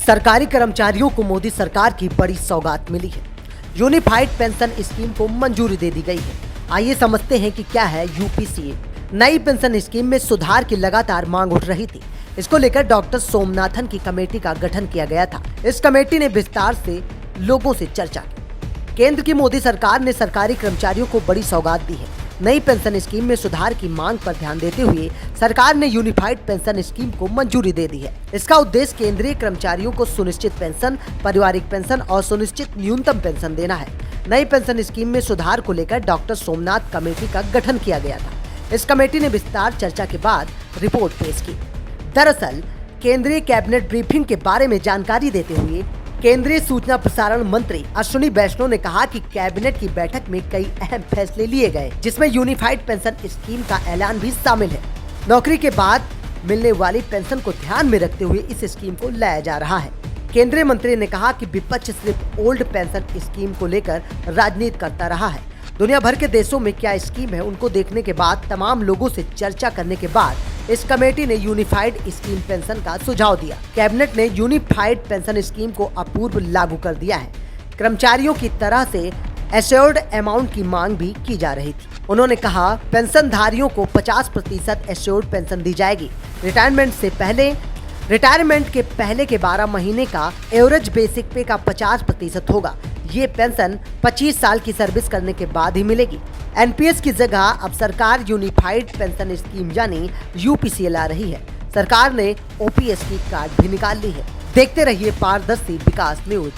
सरकारी कर्मचारियों को मोदी सरकार की बड़ी सौगात मिली है। यूनिफाइड पेंशन स्कीम को मंजूरी दे दी गई है। आइए समझते हैं कि क्या है यूपीसीए। नई पेंशन स्कीम में सुधार की लगातार मांग उठ रही थी। इसको लेकर डॉक्टर सोमनाथन की कमेटी का गठन किया गया था। इस कमेटी ने विस्तार से लोगों से चर्चा की। केंद्र की मोदी सरकार ने सरकारी कर्मचारियों को बड़ी सौगात दी है। नई पेंशन स्कीम में सुधार की मांग पर ध्यान देते हुए सरकार ने यूनिफाइड पेंशन स्कीम को मंजूरी दे दी है। इसका उद्देश्य केंद्रीय कर्मचारियों को सुनिश्चित पेंशन, पारिवारिक पेंशन और सुनिश्चित न्यूनतम पेंशन देना है। नई पेंशन स्कीम में सुधार को लेकर डॉक्टर सोमनाथ कमेटी का गठन किया गया था। इस कमेटी ने विस्तार चर्चा के बाद रिपोर्ट पेश की। दरअसल केंद्रीय कैबिनेट ब्रीफिंग के बारे में जानकारी देते हुए केंद्रीय सूचना प्रसारण मंत्री अश्विनी वैष्णव ने कहा कि कैबिनेट की बैठक में कई अहम फैसले लिए गए, जिसमें यूनिफाइड पेंशन स्कीम का ऐलान भी शामिल है। नौकरी के बाद मिलने वाली पेंशन को ध्यान में रखते हुए इस स्कीम को लाया जा रहा है। केंद्रीय मंत्री ने कहा कि विपक्ष सिर्फ ओल्ड पेंशन स्कीम को लेकर राजनीति करता रहा है। दुनिया भर के देशों में क्या स्कीम है उनको देखने के बाद, तमाम लोगों से चर्चा करने के बाद इस कमेटी ने यूनिफाइड स्कीम पेंशन का सुझाव दिया। कैबिनेट ने यूनिफाइड पेंशन स्कीम को अपूर्व लागू कर दिया है। कर्मचारियों की तरह से एश्योर्ड अमाउंट की मांग भी की जा रही थी। उन्होंने कहा, पेंशनधारियों को 50% एश्योर्ड पेंशन दी जाएगी। रिटायरमेंट के पहले के 12 महीने का एवरेज बेसिक पे का 50% होगा। ये पेंशन 25 साल की सर्विस करने के बाद ही मिलेगी। एनपीएस की जगह अब सरकार यूनिफाइड पेंशन स्कीम यानी यूपीसीए ला रही है। सरकार ने ओपीएस की कार्ड भी निकाल ली है। देखते रहिए पारदर्शी विकास न्यूज।